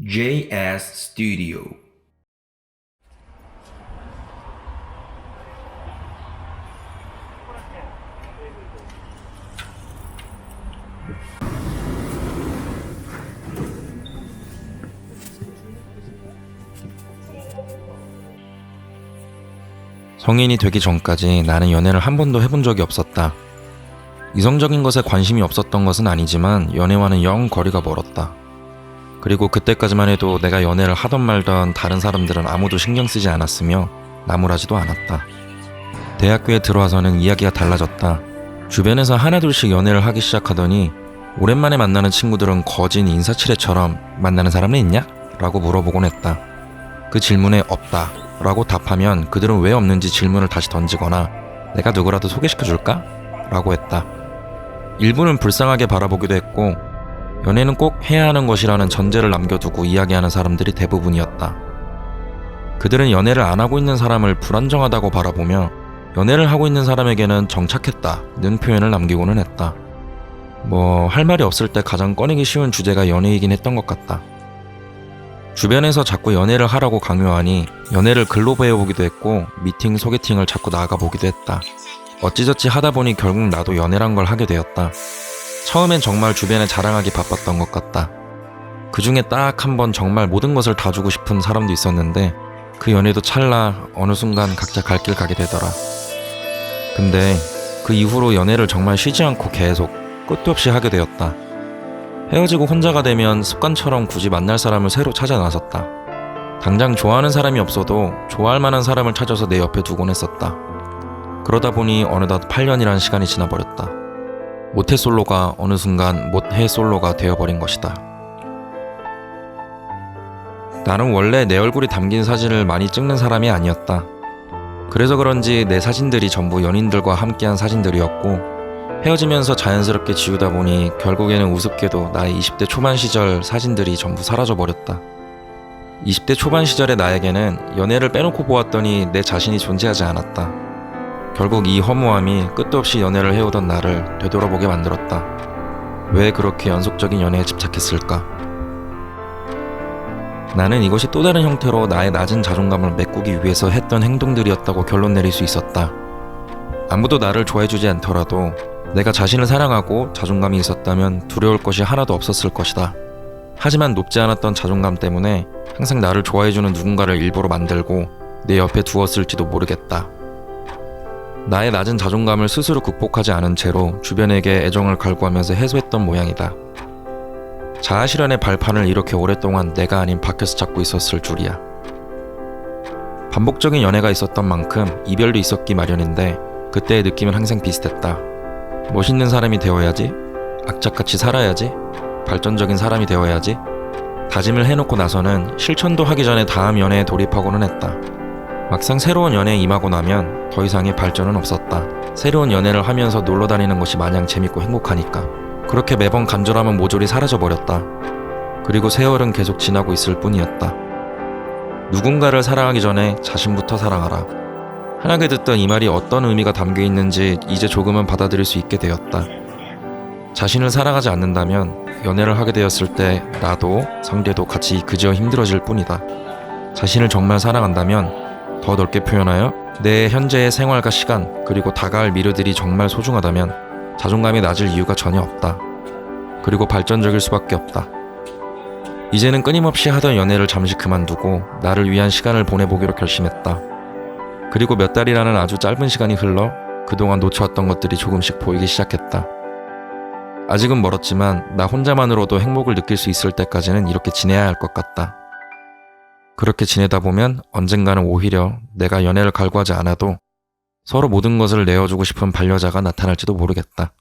JS Studio. 성인이 되기 전까지 나는 연애를 한 번도 해본 적이 없었다. 이성적인 것에 관심이 없었던 것은 아니지만 연애와는 영 거리가 멀었다. 그리고 그때까지만 해도 내가 연애를 하던 말던 다른 사람들은 아무도 신경 쓰지 않았으며 나무라지도 않았다. 대학교에 들어와서는 이야기가 달라졌다. 주변에서 하나둘씩 연애를 하기 시작하더니 오랜만에 만나는 친구들은 거진 인사치레처럼 만나는 사람은 있냐? 라고 물어보곤 했다. 그 질문에 없다 라고 답하면 그들은 왜 없는지 질문을 다시 던지거나 내가 누구라도 소개시켜줄까? 라고 했다. 일부는 불쌍하게 바라보기도 했고 연애는 꼭 해야 하는 것이라는 전제를 남겨두고 이야기하는 사람들이 대부분이었다. 그들은 연애를 안 하고 있는 사람을 불안정하다고 바라보며 연애를 하고 있는 사람에게는 정착했다는 표현을 남기고는 했다. 할 말이 없을 때 가장 꺼내기 쉬운 주제가 연애이긴 했던 것 같다. 주변에서 자꾸 연애를 하라고 강요하니 연애를 글로 배워보기도 했고 미팅, 소개팅을 자꾸 나가보기도 했다. 어찌저찌 하다 보니 결국 나도 연애란 걸 하게 되었다. 처음엔 정말 주변에 자랑하기 바빴던 것 같다. 그 중에 딱 한 번 정말 모든 것을 다 주고 싶은 사람도 있었는데 그 연애도 찰나 어느 순간 각자 갈 길 가게 되더라. 근데 그 이후로 연애를 정말 쉬지 않고 계속 끝도 없이 하게 되었다. 헤어지고 혼자가 되면 습관처럼 굳이 만날 사람을 새로 찾아 나섰다. 당장 좋아하는 사람이 없어도 좋아할 만한 사람을 찾아서 내 옆에 두곤 했었다. 그러다 보니 어느덧 8년이란 시간이 지나버렸다. 모태솔로가 어느 순간 못해솔로가 되어버린 것이다. 나는 원래 내 얼굴이 담긴 사진을 많이 찍는 사람이 아니었다. 그래서 그런지 내 사진들이 전부 연인들과 함께한 사진들이었고 헤어지면서 자연스럽게 지우다 보니 결국에는 우습게도 나의 20대 초반 시절 사진들이 전부 사라져버렸다. 20대 초반 시절의 나에게는 연애를 빼놓고 보았더니 내 자신이 존재하지 않았다. 결국 이 허무함이 끝도 없이 연애를 해오던 나를 되돌아보게 만들었다. 왜 그렇게 연속적인 연애에 집착했을까? 나는 이것이 또 다른 형태로 나의 낮은 자존감을 메꾸기 위해서 했던 행동들이었다고 결론 내릴 수 있었다. 아무도 나를 좋아해주지 않더라도 내가 자신을 사랑하고 자존감이 있었다면 두려울 것이 하나도 없었을 것이다. 하지만 높지 않았던 자존감 때문에 항상 나를 좋아해주는 누군가를 일부러 만들고 내 옆에 두었을지도 모르겠다. 나의 낮은 자존감을 스스로 극복하지 않은 채로 주변에게 애정을 갈구하면서 해소했던 모양이다. 자아실현의 발판을 이렇게 오랫동안 내가 아닌 밖에서 잡고 있었을 줄이야. 반복적인 연애가 있었던 만큼 이별도 있었기 마련인데 그때의 느낌은 항상 비슷했다. 멋있는 사람이 되어야지, 악착같이 살아야지, 발전적인 사람이 되어야지. 다짐을 해놓고 나서는 실천도 하기 전에 다음 연애에 돌입하고는 했다. 막상 새로운 연애에 임하고 나면 더 이상의 발전은 없었다. 새로운 연애를 하면서 놀러 다니는 것이 마냥 재밌고 행복하니까. 그렇게 매번 간절함은 모조리 사라져버렸다. 그리고 세월은 계속 지나고 있을 뿐이었다. 누군가를 사랑하기 전에 자신부터 사랑하라. 흔하게 듣던 이 말이 어떤 의미가 담겨 있는지 이제 조금은 받아들일 수 있게 되었다. 자신을 사랑하지 않는다면 연애를 하게 되었을 때 나도 상대도 같이 그저 힘들어질 뿐이다. 자신을 정말 사랑한다면 더 넓게 표현하여 내 현재의 생활과 시간 그리고 다가올 미래들이 정말 소중하다면 자존감이 낮을 이유가 전혀 없다. 그리고 발전적일 수밖에 없다. 이제는 끊임없이 하던 연애를 잠시 그만두고 나를 위한 시간을 보내보기로 결심했다. 그리고 몇 달이라는 아주 짧은 시간이 흘러 그동안 놓쳐왔던 것들이 조금씩 보이기 시작했다. 아직은 멀었지만 나 혼자만으로도 행복을 느낄 수 있을 때까지는 이렇게 지내야 할 것 같다. 그렇게 지내다 보면 언젠가는 오히려 내가 연애를 갈구하지 않아도 서로 모든 것을 내어주고 싶은 반려자가 나타날지도 모르겠다.